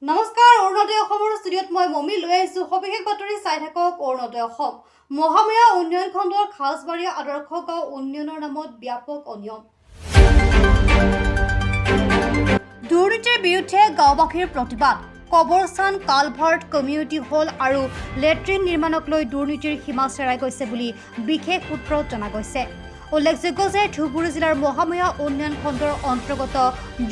নমস্কাৰ অৰুণোদয় অসমৰ ষ্টুডিঅ'ত মই মমি লৈ আহিছোঁ সবিশেষ বাতৰি চাই থাকক অৰুণোদয় অসম। মহামায়া উন্নয়ন খণ্ডৰ খাজবাৰী আদৰ্শ গাঁও উন্নয়নৰ নামত ব্যাপক অনিয়ম। দুৰ্নীতিৰ বিৰুদ্ধে গাঁওবাসীৰ প্ৰতিবাদ। কবৰস্থান কালভাৰ্ট কমিউনিটি হল আৰু লেট্ৰিন নিৰ্মাণক লৈ দুৰ্নীতিৰ সীমা চেৰাই গৈছে বুলি বিশেষ সূত্ৰত জনা গৈছে। উল্লেখযোগ্য যে ধুবুৰী জিলাৰ মহামায়া উন্নয়ন খণ্ডৰ অন্তৰ্গত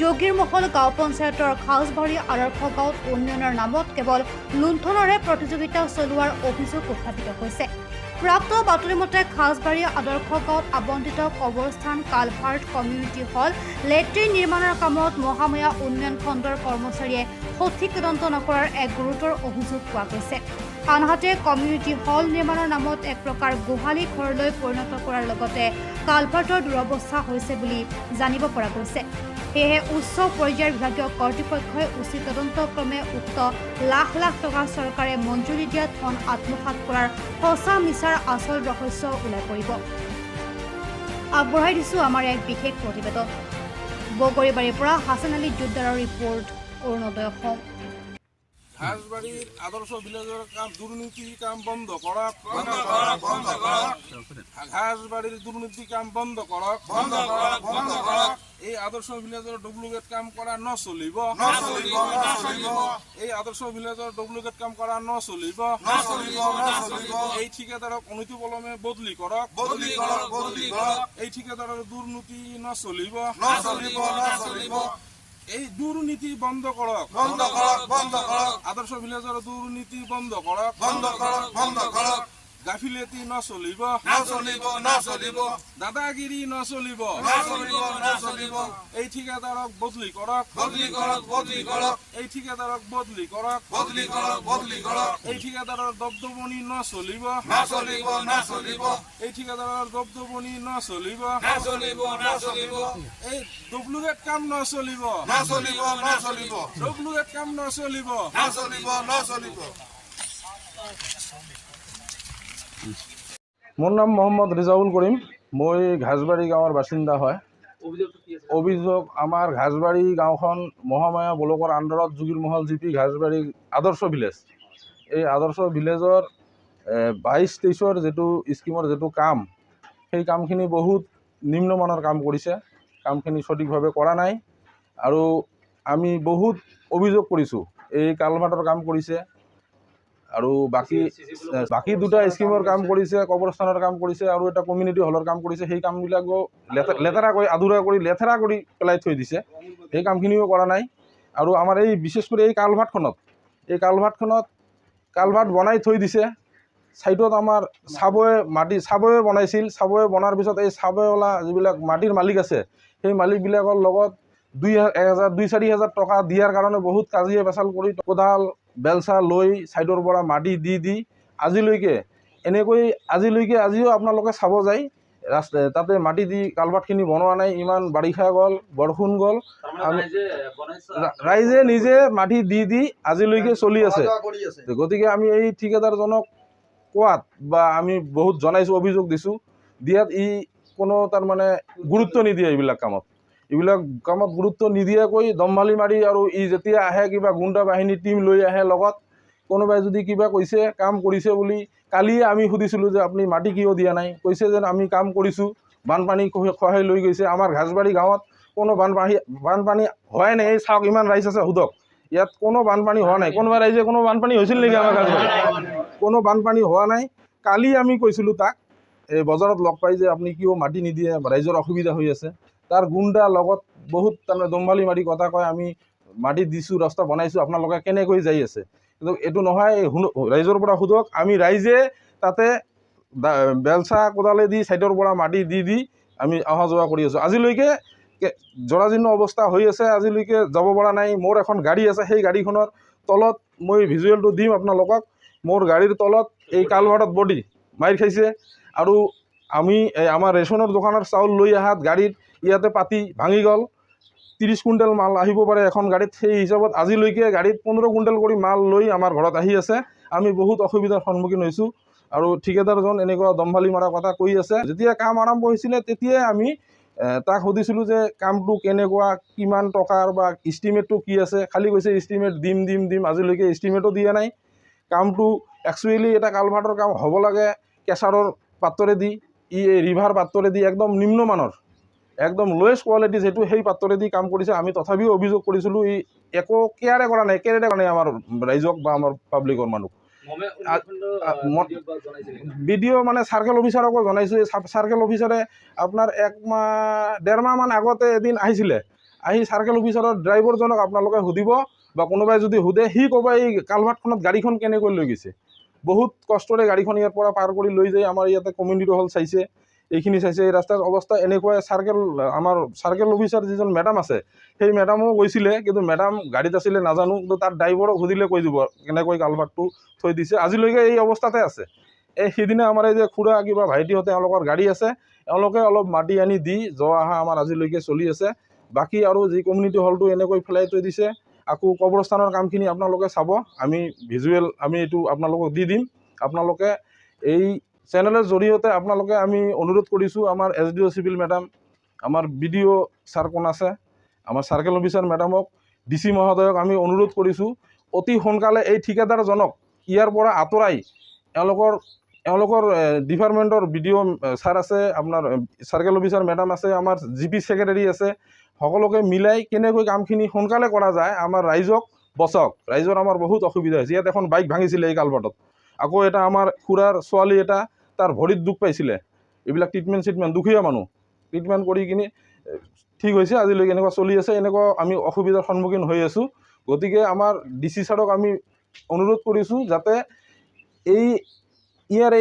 যোগীৰমহল গাঁও পঞ্চায়তৰ খাজবাৰী আদৰ্শ গাঁৱত উন্নয়নৰ নামত কেৱল লুণ্ঠনৰে প্ৰতিযোগিতা চলোৱাৰ অভিযোগ উত্থাপিত হৈছে। প্ৰাপ্ত বাতৰি মতে খাজবাৰী আদৰ্শ গাঁৱত আবণ্টিত কবৰস্থান কালভাৰ্ট কমিউনিটি হল লেট্ৰিন নিৰ্মাণৰ কামত মহামায়া উন্নয়ন খণ্ডৰ কৰ্মচাৰীয়ে সঠিক তদন্ত নকৰাৰ এক গুৰুতৰ অভিযোগ পোৱা গৈছে। আনহাতে কমিউনিটি হল নিৰ্মাণৰ নামত এক প্ৰকাৰ গোহালি ঘৰলৈ পৰিণত কৰাৰ লগতে কালভাৰ্টৰ দুৰৱস্থা হৈছে বুলি জানিব পৰা গৈছে। সেয়েহে উচ্চ পৰ্যায়ৰ বিভাগীয় কৰ্তৃপক্ষই উচিত তদন্তক্ৰমে উক্ত লাখ লাখ টকা চৰকাৰে মঞ্জুৰি দিয়া ধন আত্মসাৎ কৰাৰ সঁচা মিছাৰ আচল ৰহস্য ওলাই পৰিব। আগবঢ়াই দিছোঁ আমাৰ এক বিশেষ প্ৰতিবেদন। বগৰীবাৰীৰ পৰা হাছান আলী জুদ্দাৰৰ ৰিপৰ্ট, অৰুণোদয় অসম। খাজবাড়ির আদর্শ ভিলেজের কাম দুর্নীতি কাম বন্ধ করক খাজবাড়ির দুর্নীতি কাম বন্ধ করক এই আদর্শ ভিলেজের ডুপ্লিকেট কাম করা নচলিব এই আদর্শ ভিলেজের ডুপ্লিকেট কাম করা নচলিব এই ঠিকাদারক অনীতি বলমে বদলি করক এই ঠিকাদারের দুর্নীতি নচলিব এই দুর্নীতি বন্ধ করক আদর্শ ভিলেজের দুর্নীতি বন্ধ করক গাফিলতি নচলিব দাদাগিরি নচলিব এই ঠিকাদারক বদলি করক এই ঠিকাদারক বদলি করক এই ঠিকাদারের দবদবনি নচলিব এই ঠিকাদারের দবদবনি নচলিব এই ডুপ্লিকেট কাম নচলিব ডুপ্লিকেট কাম নচলিব মোৰ নাম মোহাম্মদ ৰিজাউল কৰিম। মই ঘাজবাৰী গাঁৱৰ বাসিন্দা হয়। অভিযোগ আমাৰ ঘাজবাৰী গাঁওখন মহামায়া ব্লকৰ আণ্ডাৰত যোগীৰমহল জিপি ঘাজবাৰী আদৰ্শ ভিলেজ। এই আদৰ্শ ভিলেজৰ 22-23ৰ যিটো স্কিমৰ যিটো কাম, সেই কামখিনি বহুত নিম্নমানৰ কাম কৰিছে। কামখিনি সঠিকভাৱে কৰা নাই আৰু আমি বহুত অভিযোগ কৰিছোঁ। এই কালভাৰ্টৰ কাম কৰিছে আৰু বাকী দুটা স্কিমৰ কাম কৰিছে, কবৰস্থানৰ কাম কৰিছে আৰু এটা কমিউনিটি হলৰ কাম কৰিছে। সেই কামবিলাকো আধৰুৱা কৰি পেলাই থৈ দিছে। সেই কামখিনিও কৰা নাই। আৰু আমাৰ এই বিশেষ কৰি এই কালভাৰ্ট বনাই থৈ দিছে। ছাইডত আমাৰ চাবৱে বনাইছিল। চাবৱে বনাৰ পিছত এই চাবৱেলা যিবিলাক মাটিৰ মালিক আছে, সেই মালিকবিলাকৰ লগত 2,000-4,000 টকা দিয়াৰ কাৰণে বহুত কাজিয়া পেচাল কৰি কোদাল বেলচা লৈ ছাইডৰ পৰা মাটি দি আজিও আপোনালোকে চাব যায় তাতে মাটি দি কালভাৰ্টখিনি বনোৱা নাই। ইমান বাৰিষা গ'ল, বৰষুণ গ'ল, ৰাইজে নিজে মাটি দি আজিলৈকে চলি আছে। গতিকে আমি এই ঠিকাদাৰজনক কোৱাত বা আমি বহুত জনাইছোঁ, অভিযোগ দিছোঁ, দিয়াত কোনো তাৰমানে গুৰুত্ব নিদিয়ে। এইবিলাক কামত গুৰুত্ব নিদিয়াকৈ দমভালি মাৰি আৰু যেতিয়া আহে কিবা গুণ্ডা বাহিনী টিম লৈ আহে লগত, কোনোবাই যদি কিবা কৈছে কাম কৰিছে বুলি। কালিয়ে আমি সুধিছিলোঁ যে আপুনি মাটি কিয় দিয়া নাই, কৈছে যেন আমি কাম কৰিছোঁ, বানপানী খহাই লৈ গৈছে। আমাৰ ঘাজবাৰী গাঁৱত কোনো বানপানী হোৱাই নাই। এই চাওক, ইমান ৰাইজ আছে, সোধক, ইয়াত কোনো বানপানী হোৱা নাই। কোনোবা ৰাইজে কোনো বানপানী হৈছিল নেকি? আমাৰ ঘাজবাৰীত কোনো বানপানী হোৱা নাই। কালি আমি কৈছিলোঁ তাক, এই বজাৰত লগ পাই যে আপুনি কিয় মাটি নিদিয়ে, ৰাইজৰ অসুবিধা হৈ আছে। তাৰ গুণ্ডা লগত বহুত তাৰমানে দমভালি মাৰি কথা কয়, আমি মাটি দিছোঁ, ৰাস্তা বনাইছোঁ, আপোনালোকে কেনেকৈ যাই আছে। কিন্তু এইটো নহয়, ৰাইজৰ পৰা সোধক। আমি ৰাইজে তাতে বেলচা কোদালে দি ছাইডৰ পৰা মাটি দি আমি অহা যোৱা কৰি আছোঁ। আজিলৈকে জৰাজীৰ্ণ অৱস্থা হৈ আছে, আজিলৈকে যাব পৰা নাই। মোৰ এখন গাড়ী আছে, সেই গাড়ীখনৰ তলত মই ভিজুৱেলটো দিম আপোনালোকক। মোৰ গাড়ীৰ তলত এই কালভাৰ্টত বডি মাৰি খাইছে। আৰু আমি আমাৰ ৰেচনৰ দোকানৰ চাউল লৈ অহাত গাড়ীত ইয়াতে পাতি ভাঙি গ'ল। 30 কুইণ্টেল মাল আহিব পাৰে এখন গাড়ীত। সেই হিচাপত আজিলৈকে গাড়ীত 15 কুইণ্টেল কৰি মাল লৈ আমাৰ ঘৰত আহি আছে। আমি বহুত অসুবিধাৰ সন্মুখীন হৈছোঁ। আৰু ঠিকাদাৰজন এনেকুৱা দমভালি মৰা কথা কৈ আছে। যেতিয়া কাম আৰম্ভ হৈছিলে তেতিয়াই আমি তাক সুধিছিলোঁ যে কামটো কেনেকুৱা, কিমান টকাৰ বা ইষ্টিমেটটো কি আছে। খালি কৈছে ইষ্টিমেট দিম, আজিলৈকে ইষ্টিমেটো দিয়া নাই। কামটো একচুৱেলি এটা কালভাৰ্টৰ কাম হ'ব লাগে কেঁচাৰৰ পাত্ৰৰেদি, ৰিভাৰ পাত্ৰৰেদি, একদম নিম্নমানৰ, একদম লোৱেষ্ট কোৱালিটি যিটো সেই পাত্ৰৰেদি কাম কৰিছে। আমি তথাপিও অভিযোগ কৰিছিলোঁ, একো কেয়াৰে কৰা নাই আমাৰ ৰাইজক বা আমাৰ পাব্লিকৰ মানুহ। ভিডিঅ' মানে চাৰ্কেল অফিচাৰকো জনাইছোঁ। চাৰ্কেল অফিচাৰে আপোনাৰ 1-1.5 মাহমান আগতে এদিন আহিছিলে। আহি চাৰ্কেল অফিচাৰৰ ড্ৰাইভাৰজনক আপোনালোকে সুধিব বা কোনোবাই যদি সোধে, সি ক'ব এই কালভাৰ্টখনত গাড়ীখন কেনেকৈ লৈ গৈছে। বহুত কষ্টৰে গাড়ীখন ইয়াৰ পৰা পাৰ কৰি লৈ যায়। আমাৰ ইয়াতে কমিউনিটি হল চাইছে, এইখিনি চাইছে। এই ৰাস্তাৰ অৱস্থা এনেকুৱাই। আমাৰ চাৰ্কেল অফিচাৰ যিজন মেডাম আছে, সেই মেডামো গৈছিলে, কিন্তু মেডাম গাড়ীত আছিলে নাজানো, কিন্তু তাৰ ড্ৰাইভাৰক সুধিলে কৈ দিব কেনেকৈ কালভাৰ্টটো থৈ দিছে। আজিলৈকে এই অৱস্থাতে আছে। সিদিনা আমাৰ এই যে খুৰা কিবা ভাইটিহঁতে তেওঁলোকৰ গাড়ী আছে, এওঁলোকে অলপ মাটি আনি দি যোৱা অহা আমাৰ আজিলৈকে চলি আছে। বাকী আৰু যি কমিউনিটি হলটো এনেকৈ ফেলাই থৈ দিছে। আকৌ কবৰস্থানৰ কামখিনি আপোনালোকে চাব, আমি ভিজুৱেল এইটো আপোনালোকক দি দিম। আপোনালোকে এই চেনেলৰ জৰিয়তে আপোনালোকে আমি অনুৰোধ কৰিছোঁ, আমাৰ SDO চিভিল মেডাম, আমাৰ BDO ছাৰ কোন আছে, আমাৰ চাৰ্কেল অফিচাৰ মেডামক, DC মহোদয়ক আমি অনুৰোধ কৰিছোঁ, অতি সোনকালে এই ঠিকাদাৰজনক ইয়াৰ পৰা আঁতৰাই এওঁলোকৰ ডিপাৰ্টমেণ্টৰ BDO ছাৰ আছে, আপোনাৰ চাৰ্কেল অফিচাৰ মেডাম আছে, আমাৰ GP ছেক্ৰেটাৰী আছে, সকলোকে মিলাই কেনেকৈ কামখিনি সোনকালে কৰা যায়, আমাৰ ৰাইজক বচাওক। ৰাইজৰ আমাৰ বহুত অসুবিধা হৈছে। ইয়াত এখন বাইক ভাঙিছিলে এই কালভাৰ্টত। আকৌ এটা আমাৰ খুৰাৰ ছোৱালী এটা, তাৰ ভৰিত দুখ পাইছিলে। এইবিলাক ট্ৰিটমেণ্ট দুখীয়া মানুহ, ট্ৰিটমেণ্ট কৰি কিনি ঠিক হৈছে। আজিলৈকে এনেকুৱা চলি আছে। এনেকুৱা আমি অসুবিধাৰ সন্মুখীন হৈ আছোঁ। গতিকে আমাৰ DC ছাৰক আমি অনুৰোধ কৰিছোঁ যাতে ইয়াৰ